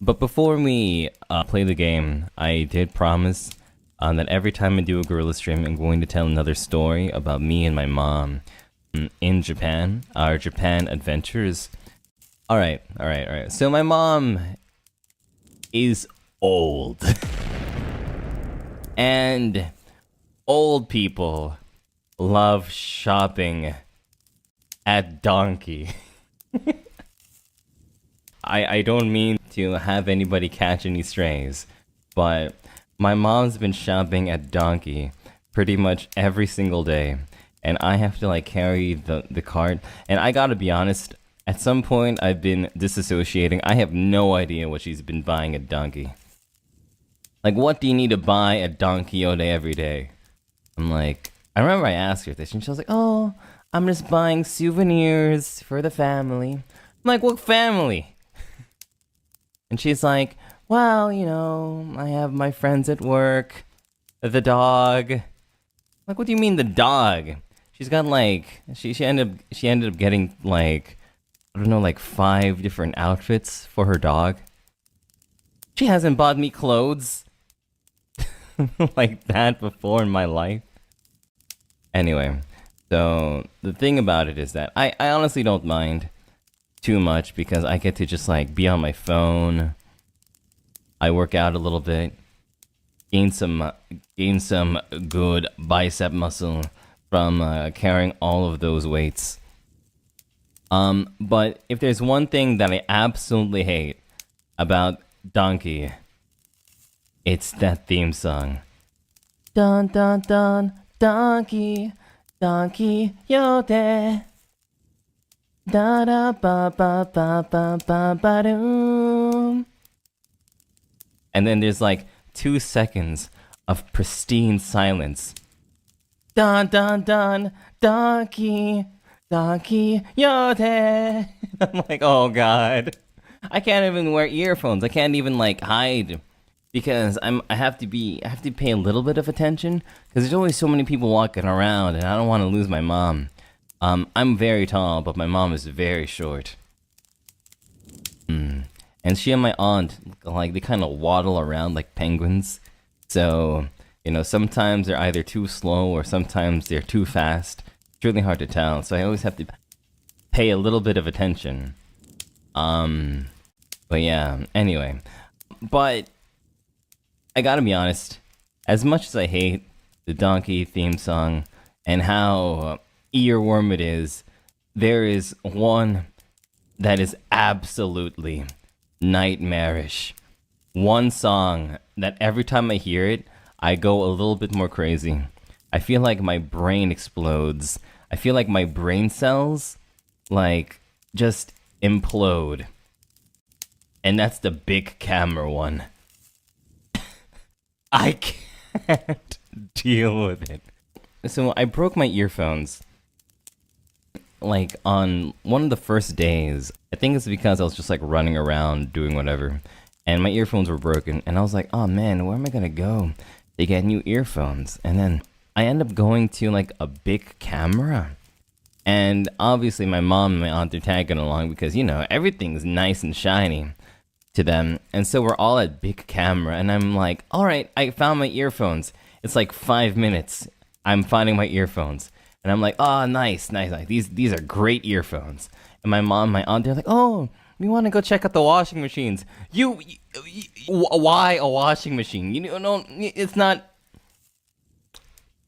But before we play the game, I did promise that every time I do a gorilla stream, I'm going to tell another story about me and my mom in Japan, our Japan adventures. Alright. So my mom is old. And old people love shopping at Donkey. I don't mean to have anybody catch any strays, but my mom's been shopping at Donkey pretty much every single day, and I have to like carry the cart. And I gotta be honest, at some point I've been disassociating. I have no idea what she's been buying at Donkey. Like, what do you need to buy at Don Quijote every day? I'm like, I remember I asked her this, and she was like, oh, I'm just buying souvenirs for the family. I'm like, what family? And she's like, well, you know, I have my friends at work, the dog. Like, what do you mean the dog? She's got like, she ended up getting like, I don't know, like 5 different outfits for her dog. She hasn't bought me clothes like that before in my life. Anyway, so the thing about it is that I honestly don't mind too much because I get to just like be on my phone. I work out a little bit, gain some good bicep muscle from carrying all of those weights. But if there's one thing that I absolutely hate about Donkey, it's that theme song. Dun dun dun, Donkey, Donkey Yote. Da da ba ba ba ba ba ba doom. And then there's like 2 seconds of pristine silence. Dun dun dun, Donkey, Donkey Yote. I'm like, oh god. I can't even wear earphones. I can't even like hide because I have to pay a little bit of attention because there's always so many people walking around and I don't want to lose my mom. I'm very tall, but my mom is very short. And she and my aunt, like, they kind of waddle around like penguins. So, you know, sometimes they're either too slow or sometimes they're too fast. It's really hard to tell, so I always have to pay a little bit of attention. But yeah, anyway. But, I gotta be honest, as much as I hate the Donkey theme song and how earworm it is, there is one that is absolutely nightmarish. One song that every time I hear it, I go a little bit more crazy. I feel like my brain explodes. I feel like my brain cells, like, just implode. And that's the big camera one. I can't deal with it. So I broke my earphones like on one of the first days. I think it's because I was just like running around doing whatever, and my earphones were broken, and I was like, oh man, where am I gonna go to get new earphones? And then I end up going to like a big camera, and obviously my mom and my aunt are tagging along because, you know, everything's nice and shiny to them, and so we're all at big camera, and I'm like, all right, I found my earphones. It's like 5 minutes I'm finding my earphones. And I'm like, oh, nice. These are great earphones. And my mom, my aunt, they're like, oh, we want to go check out the washing machines. Why a washing machine? You know, it's not.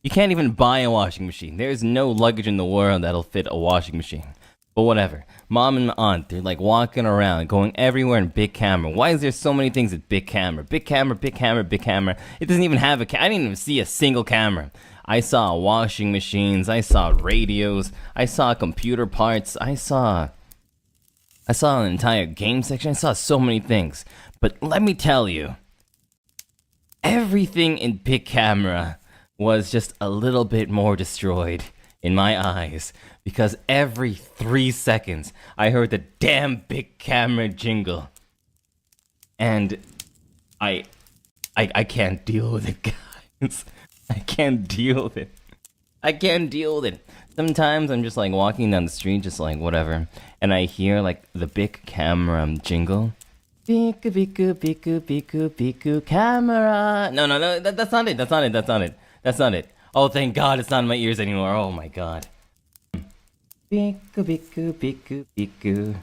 You can't even buy a washing machine. There's no luggage in the world that'll fit a washing machine. But whatever. Mom and my aunt, they're like walking around, going everywhere in big camera. Why is there so many things at big camera? Big camera, big camera, big camera. It doesn't even have I didn't even see a single camera. I saw washing machines, I saw radios, I saw computer parts, I saw an entire game section, I saw so many things. But let me tell you, everything in big camera was just a little bit more destroyed in my eyes. Because every 3 seconds, I heard the damn big camera jingle. And I can't deal with it, guys. I can't deal with it. Sometimes I'm just like walking down the street, just like whatever, and I hear like the big camera jingle, Biku, biku, biku, biku, biku, camera. No, that's not it. That's not it. That's not it. That's not it. Oh, thank God it's not in my ears anymore. Oh my God. Biku, biku, biku, biku.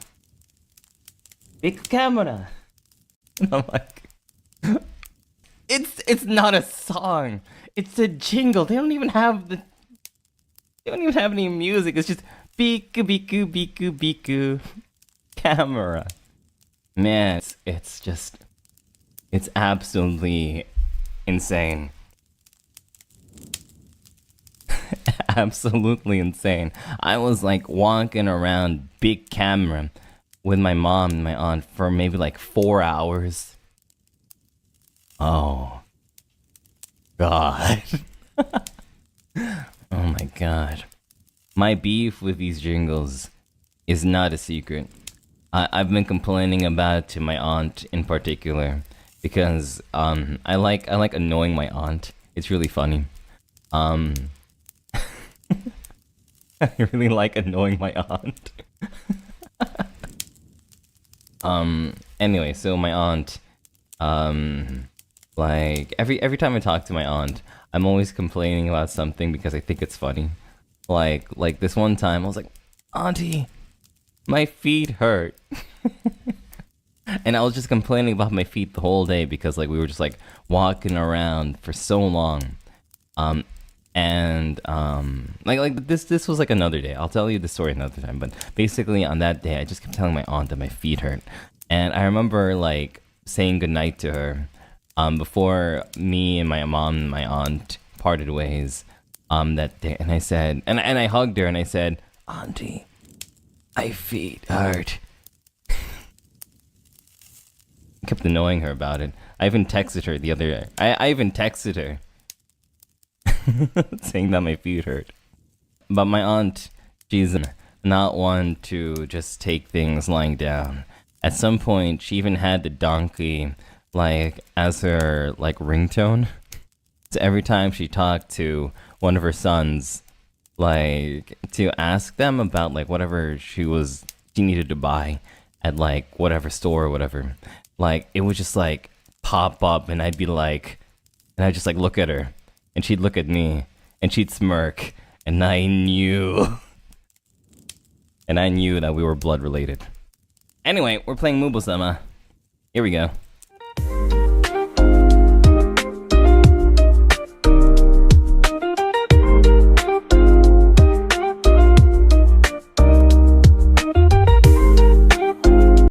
Biku camera. I'm like, it's not a song. It's a jingle. They don't even have any music. It's just biku, biku, biku, biku, camera. Man, it's absolutely insane. Absolutely insane. I was like walking around big camera with my mom and my aunt for maybe like 4 hours. Oh God. Oh my God. My beef with these jingles is not a secret. I've been complaining about it to my aunt in particular because I like annoying my aunt. It's really funny. I really like annoying my aunt. Anyway, so my aunt, like every time I talk to my aunt, I'm always complaining about something because I think it's funny. Like this one time, I was like, Auntie, my feet hurt. And I was just complaining about my feet the whole day because like we were just like walking around for so long. Like this was like another day. I'll tell you the story another time. But basically on that day, I just kept telling my aunt that my feet hurt, and I remember like saying goodnight to her, before me and my mom and my aunt parted ways, that day, and I said, and I hugged her and I said, Auntie, my feet hurt. I kept annoying her about it. I even texted her the other day. I even texted her. Saying that my feet hurt. But my aunt, she's not one to just take things lying down. At some point, she even had the donkey like as her like ringtone. So every time she talked to one of her sons, like to ask them about like whatever she needed to buy at like whatever store or whatever, like it would just like pop up, and I'd just like look at her. And she'd look at me, and she'd smirk, and I knew. And I knew that we were blood related. Anyway, we're playing Mubosama. Here we go.